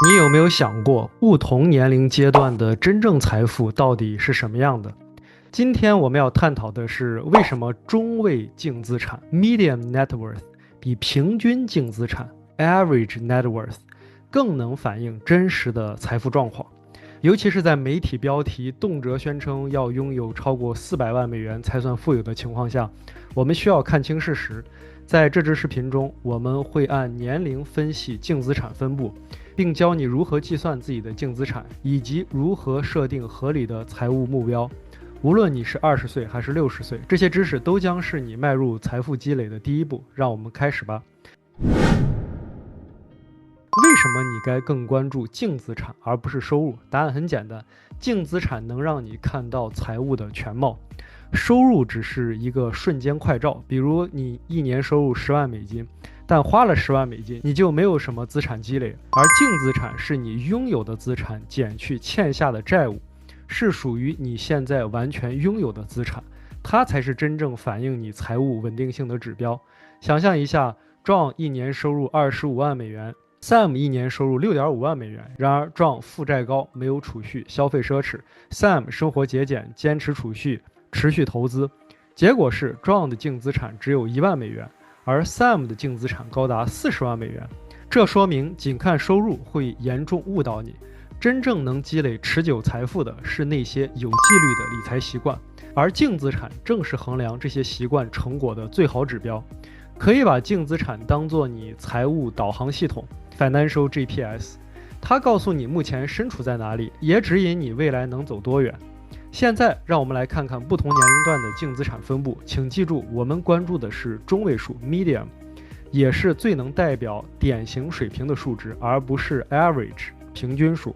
你有没有想过，不同年龄阶段的真正财富到底是什么样的？今天我们要探讨的是，为什么中位净资产 （medium net worth） 比平均净资产 （average net worth） 更能反映真实的财富状况。尤其是在媒体标题动辄宣称要拥有超过400万美元才算富有的情况下，我们需要看清事实。在这支视频中，我们会按年龄分析净资产分布，并教你如何计算自己的净资产，以及如何设定合理的财务目标。无论你是20岁还是60岁，这些知识都将是你迈入财富积累的第一步。让我们开始吧。为什么你该更关注净资产而不是收入？答案很简单，净资产能让你看到财务的全貌，收入只是一个瞬间快照。比如你一年收入10万美金，但花了10万美金，你就没有什么资产积累。而净资产是你拥有的资产减去欠下的债务，是属于你现在完全拥有的资产，它才是真正反映你财务稳定性的指标。想象一下， John 一年收入25万美元，Sam 一年收入6.5万美元。然而 John 负债高，没有储蓄，消费奢侈； Sam 生活节俭，坚持储蓄，持续投资。结果是 John 的净资产只有1万美元，而 Sam 的净资产高达40万美元。这说明仅看收入会严重误导你。真正能积累持久财富的是那些有纪律的理财习惯，而净资产正是衡量这些习惯成果的最好指标。可以把净资产当作你财务导航系统 Financial GPS， 它告诉你目前身处在哪里，也指引你未来能走多远。现在让我们来看看不同年龄段的净资产分布。请记住，我们关注的是中位数 medium， 也是最能代表典型水平的数值，而不是 average 平均数。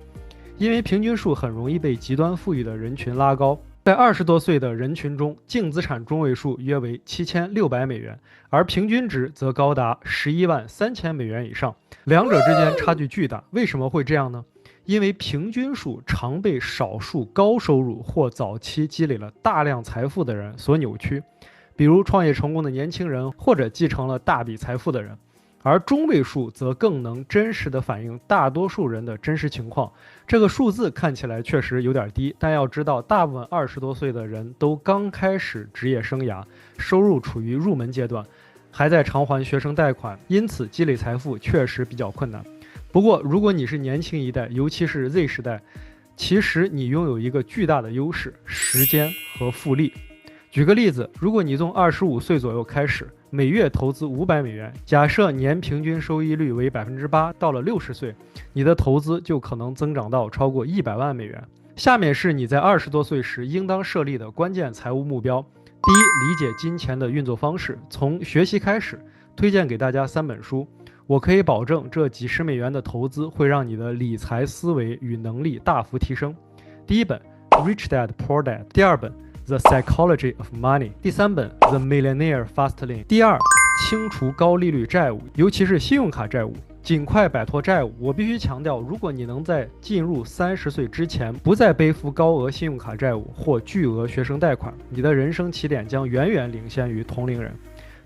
因为平均数很容易被极端富裕的人群拉高。在20多岁的人群中，净资产中位数约为7600美元，而平均值则高达11万3000美元以上，两者之间差距巨大。为什么会这样呢？因为平均数常被少数高收入或早期积累了大量财富的人所扭曲，比如创业成功的年轻人，或者继承了大笔财富的人。而中位数则更能真实地反映大多数人的真实情况。这个数字看起来确实有点低，但要知道，大部分20多岁的人都刚开始职业生涯，收入处于入门阶段，还在偿还学生贷款，因此积累财富确实比较困难。不过，如果你是年轻一代，尤其是 Z 时代，其实你拥有一个巨大的优势：时间和复利。举个例子，如果你从25岁左右开始，每月投资500美元，假设年平均收益率为 8%， 到了60岁，你的投资就可能增长到超过100万美元。下面是你在20多岁时应当设立的关键财务目标。第一，理解金钱的运作方式，从学习开始。推荐给大家3本书，我可以保证这几十美元的投资会让你的理财思维与能力大幅提升。第一本 Rich Dad Poor Dad， 第二本The Psychology of Money， 第3本 The Millionaire Fast Lane。 第二，清除高利率债务，尤其是信用卡债务，尽快摆脱债务。我必须强调，如果你能在进入30岁之前不再背负高额信用卡债务或巨额学生贷款，你的人生起点将远远领先于同龄人。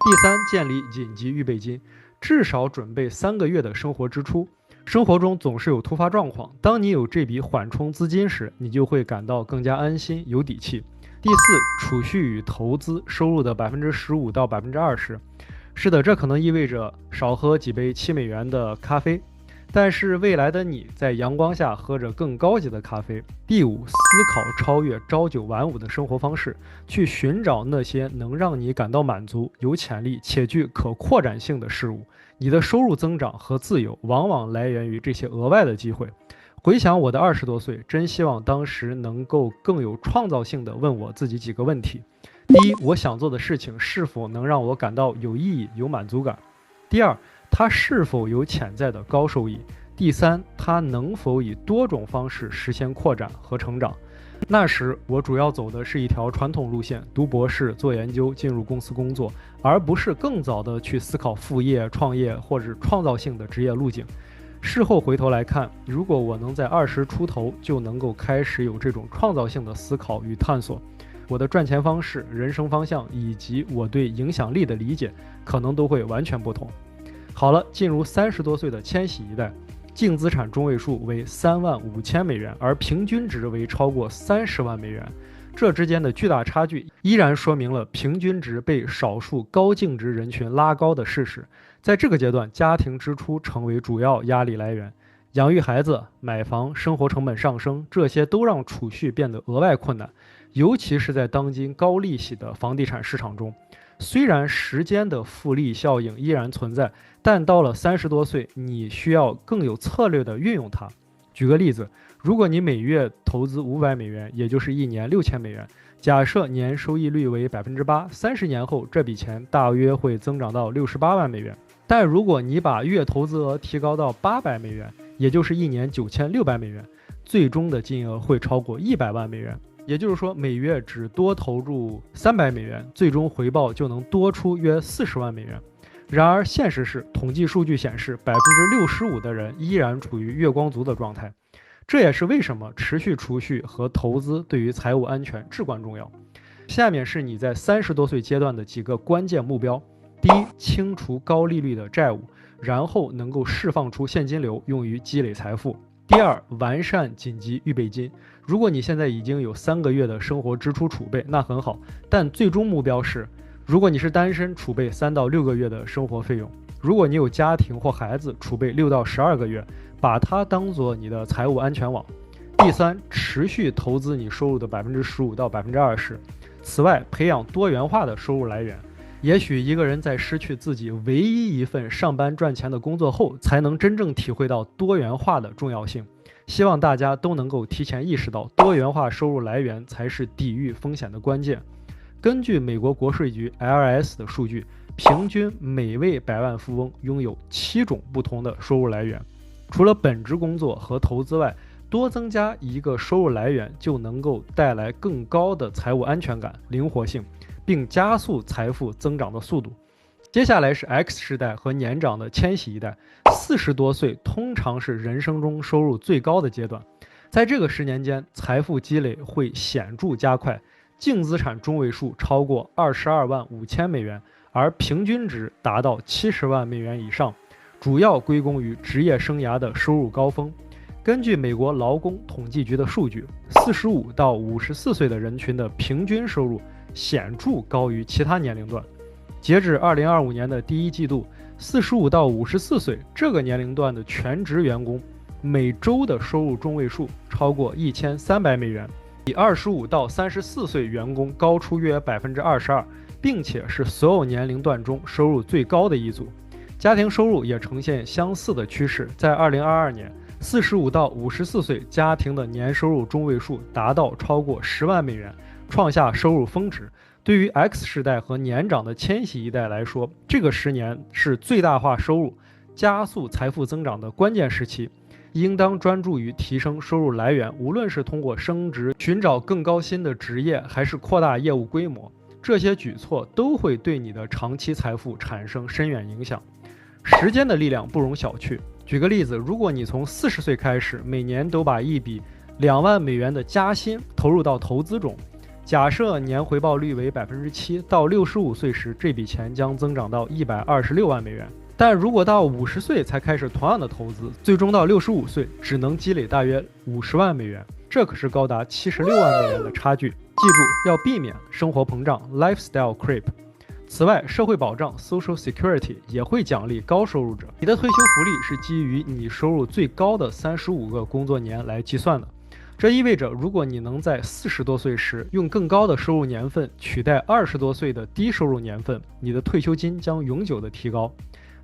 第三，建立紧急预备金，至少准备3个月的生活支出。生活中总是有突发状况，当你有这笔缓冲资金时，你就会感到更加安心有底气。第四，储蓄与投资收入的15%到20%。是的，这可能意味着少喝几杯7美元的咖啡，但是未来的你在阳光下喝着更高级的咖啡。第五，思考超越朝九晚五的生活方式，去寻找那些能让你感到满足、有潜力且具可扩展性的事物。你的收入增长和自由往往来源于这些额外的机会。回想我的20多岁，真希望当时能够更有创造性地问我自己几个问题。第一，我想做的事情是否能让我感到有意义、有满足感？第二，它是否有潜在的高收益？第三，它能否以多种方式实现扩展和成长？那时我主要走的是一条传统路线，读博士、做研究、进入公司工作，而不是更早的去思考副业、创业或者创造性的职业路径。事后回头来看，如果我能在20出头就能够开始有这种创造性的思考与探索，我的赚钱方式、人生方向以及我对影响力的理解可能都会完全不同。好了，进入30多岁的千禧一代，净资产中位数为35000美元，而平均值为超过30万美元。这之间的巨大差距依然说明了平均值被少数高净值人群拉高的事实。在这个阶段，家庭支出成为主要压力来源，养育孩子、买房、生活成本上升，这些都让储蓄变得额外困难，尤其是在当今高利息的房地产市场中。虽然时间的复利效应依然存在，但到了30多岁，你需要更有策略地运用它。举个例子，如果你每月投资500美元，也就是一年6000美元，假设年收益率为8%，30年后这笔钱大约会增长到68万美元。但如果你把月投资额提高到800美元，也就是一年9600美元，最终的金额会超过100万美元。也就是说，每月只多投入300美元，最终回报就能多出约40万美元。然而，现实是，统计数据显示，65%的人依然处于月光族的状态。这也是为什么持续储蓄和投资对于财务安全至关重要。下面是你在30多岁阶段的几个关键目标：第一，清除高利率的债务，然后能够释放出现金流用于积累财富。第二，完善紧急预备金。如果你现在已经有3个月的生活支出储备，那很好，但最终目标是，如果你是单身，储备3到6个月的生活费用；如果你有家庭或孩子，储备6到12个月，把它当做你的财务安全网。第三，持续投资你收入的15%到20%。此外，培养多元化的收入来源。也许一个人在失去自己唯一一份上班赚钱的工作后，才能真正体会到多元化的重要性。希望大家都能够提前意识到，多元化收入来源才是抵御风险的关键。根据美国国税局 IRS 的数据，平均每位百万富翁拥有7种不同的收入来源。除了本职工作和投资外，多增加一个收入来源就能够带来更高的财务安全感、灵活性，并加速财富增长的速度。接下来是 X 世代和年长的千禧一代。40多岁通常是人生中收入最高的阶段，在这个10年间，财富积累会显著加快，净资产中位数超过22万5千美元，而平均值达到70万美元以上，主要归功于职业生涯的收入高峰。根据美国劳工统计局的数据，45到54岁的人群的平均收入显著高于其他年龄段。截至2025年的第一季度，45到54岁这个年龄段的全职员工每周的收入中位数超过1300美元，比25到34岁员工高出约22%，并且是所有年龄段中收入最高的一组。家庭收入也呈现相似的趋势，在2022年，45到54岁家庭的年收入中位数达到超过10万美元，创下收入峰值。对于 X 世代和年长的千禧一代来说，这个10年是最大化收入、加速财富增长的关键时期，应当专注于提升收入来源，无论是通过升职、寻找更高薪的职业，还是扩大业务规模，这些举措都会对你的长期财富产生深远影响。时间的力量不容小觑。举个例子，如果你从40岁开始，每年都把一笔2万美元的加薪投入到投资中，假设年回报率为7%，到65岁时，这笔钱将增长到126万美元。但如果到50岁才开始同样的投资，最终到65岁只能积累大约50万美元，这可是高达76万美元的差距。记住，要避免生活膨胀 （lifestyle creep）。此外，社会保障 （Social Security） 也会奖励高收入者。你的退休福利是基于你收入最高的35个工作年来计算的。这意味着，如果你能在40多岁时用更高的收入年份取代20多岁的低收入年份，你的退休金将永久的提高。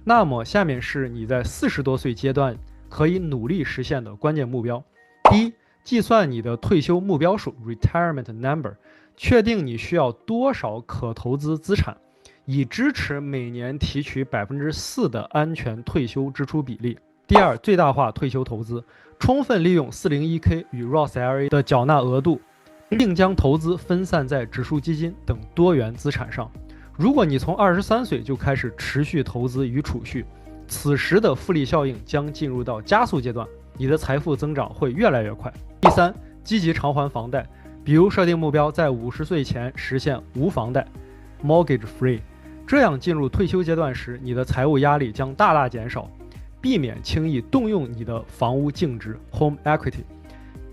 那么，下面是你在40多岁阶段可以努力实现的关键目标。第一，计算你的退休目标数 （retirement number）， 确定你需要多少可投资资产，以支持每年提取4%的安全退休支出比例。第二，最大化退休投资，充分利用 401k 与 Roth IRA 的缴纳额度，并将投资分散在指数基金等多元资产上。如果你从23岁就开始持续投资与储蓄，此时的复利效应将进入到加速阶段，你的财富增长会越来越快。第三，积极偿还房贷，比如设定目标在50岁前实现无房贷 （mortgage free）， 这样进入退休阶段时，你的财务压力将大大减少。避免轻易动用你的房屋净值 （home equity），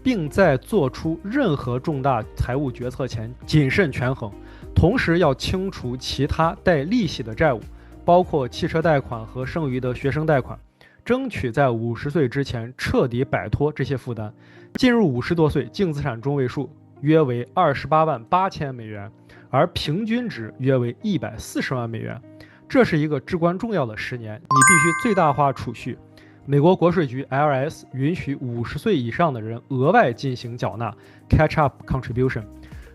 并在做出任何重大财务决策前谨慎权衡，同时要清除其他带利息的债务，包括汽车贷款和剩余的学生贷款，争取在50岁之前彻底摆脱这些负担。进入50多岁，净资产中位数约为288000美元，而平均值约为140万美元。这是一个至关重要的10年，你必须最大化储蓄。美国国税局 IRS 允许50岁以上的人额外进行缴纳 catch-up contribution。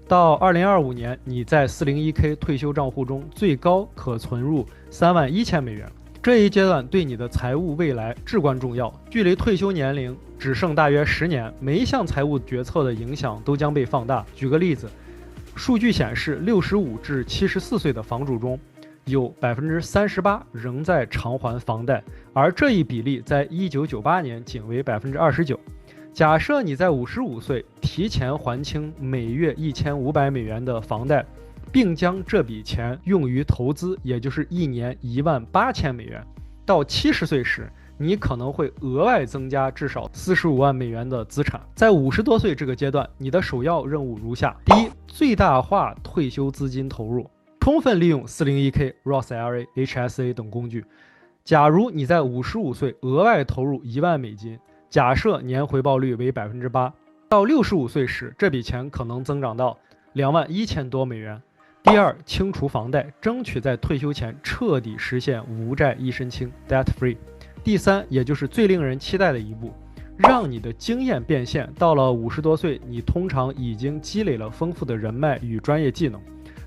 到2025年，你在 401k 退休账户中最高可存入31000美元。这一阶段对你的财务未来至关重要。距离退休年龄只剩大约10年，每一项财务决策的影响都将被放大。举个例子，数据显示，65至74岁的房主中，有38%仍在偿还房贷，而这一比例在1998年仅为29%。假设你在55岁提前还清每月1500美元的房贷，并将这笔钱用于投资，也就是1年18000美元。到70岁时，你可能会额外增加至少45万美元的资产。在50多岁这个阶段，你的首要任务如下：第一，最大化退休资金投入，充分利用 401k、Roth IRA、HSA 等工具。假如你在55岁额外投入1万美金，假设年回报率为 8%， 到65岁时，这笔钱可能增长到21000多美元。第二，清除房贷，争取在退休前彻底实现无债一身轻 （debt free）。第三，也就是最令人期待的一步，让你的经验变现。到了50多岁，你通常已经积累了丰富的人脉与专业技能，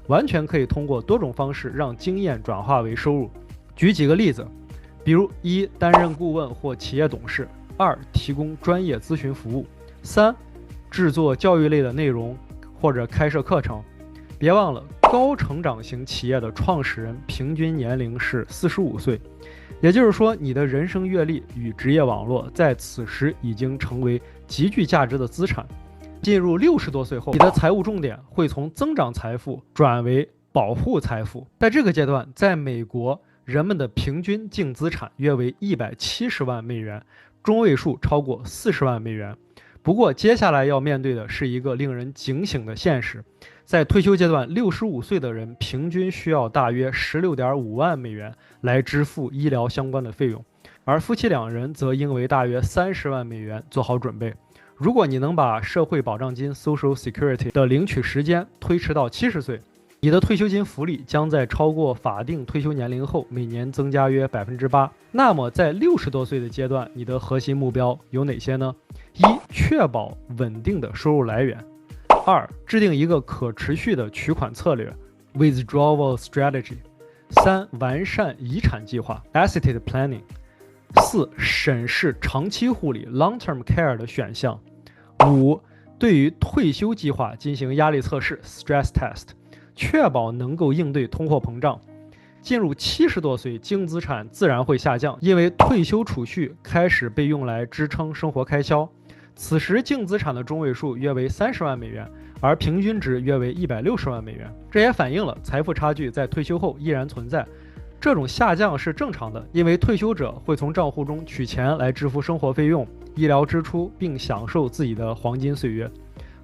完全可以通过多种方式让经验转化为收入。举几个例子，比如1，担任顾问或企业董事；2，提供专业咨询服务；3，制作教育类的内容或者开设课程。别忘了，高成长型企业的创始人平均年龄是45岁，也就是说，你的人生阅历与职业网络在此时已经成为极具价值的资产。进入60多岁后，你的财务重点会从增长财富转为保护财富。在这个阶段，在美国，人们的平均净资产约为170万美元，中位数超过40万美元。不过，接下来要面对的是一个令人警醒的现实。在退休阶段，65岁的人平均需要大约16.5万美元来支付医疗相关的费用，而夫妻2人则应为大约30万美元做好准备。如果你能把社会保障金 （Social Security） 的领取时间推迟到70岁，你的退休金福利将在超过法定退休年龄后每年增加约 8%。那么，在60多岁的阶段，你的核心目标有哪些呢？1，确保稳定的收入来源。2，制定一个可持续的取款策略 （withdrawal strategy）。3，完善遗产计划 （estate planning）。4，审视长期护理 （long-term care） 的选项。5，对于退休计划进行压力测试 （stress test），确保能够应对通货膨胀。进入70多岁，净资产自然会下降，因为退休储蓄开始被用来支撑生活开销。此时净资产的中位数约为30万美元，而平均值约为160万美元。这也反映了财富差距在退休后依然存在。这种下降是正常的，因为退休者会从账户中取钱来支付生活费用、医疗支出，并享受自己的黄金岁月。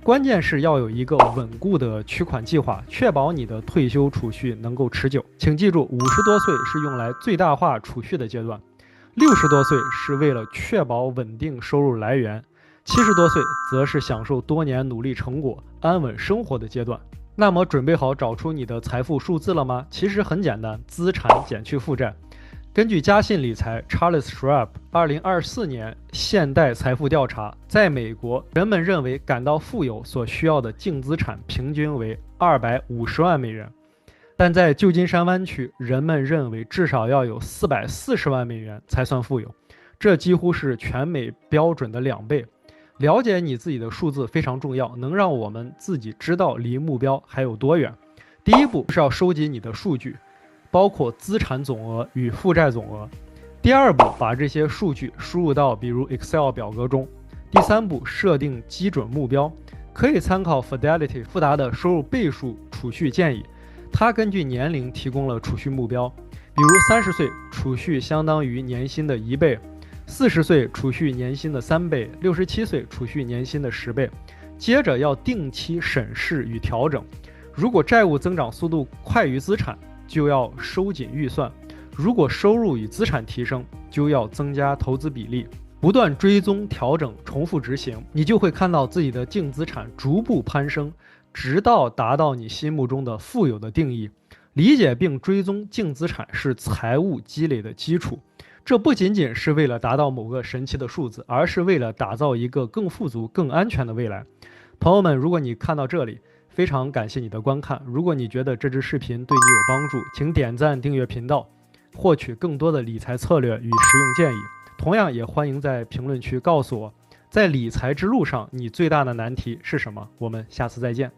关键是要有一个稳固的取款计划，确保你的退休储蓄能够持久。请记住，50多岁是用来最大化储蓄的阶段，60多岁是为了确保稳定收入来源，70多岁则是享受多年努力成果、安稳生活的阶段。那么，准备好找出你的财富数字了吗？其实很简单，资产减去负债。根据嘉信理财 Charles Schwab 2024年现代财富调查，在美国，人们认为感到富有所需要的净资产平均为250万美元，但在旧金山湾区，人们认为至少要有440万美元才算富有，这几乎是全美标准的2倍。了解你自己的数字非常重要，能让我们自己知道离目标还有多远。第一步是要收集你的数据，包括资产总额与负债总额。第二步，把这些数据输入到比如 Excel 表格中。第三步，设定基准目标，可以参考 Fidelity 富达的收入倍数储蓄建议，它根据年龄提供了储蓄目标。比如30岁储蓄相当于年薪的1倍，40岁储蓄年薪的3倍，67岁储蓄年薪的10倍。接着要定期审视与调整，如果债务增长速度快于资产，就要收紧预算；如果收入与资产提升，就要增加投资比例。不断追踪、调整、重复执行，你就会看到自己的净资产逐步攀升，直到达到你心目中的富有的定义。理解并追踪净资产是财务积累的基础，这不仅仅是为了达到某个神奇的数字，而是为了打造一个更富足、更安全的未来。朋友们，如果你看到这里，非常感谢你的观看。如果你觉得这支视频对你有帮助，请点赞、订阅频道，获取更多的理财策略与实用建议。同样也欢迎在评论区告诉我，在理财之路上你最大的难题是什么？我们下次再见。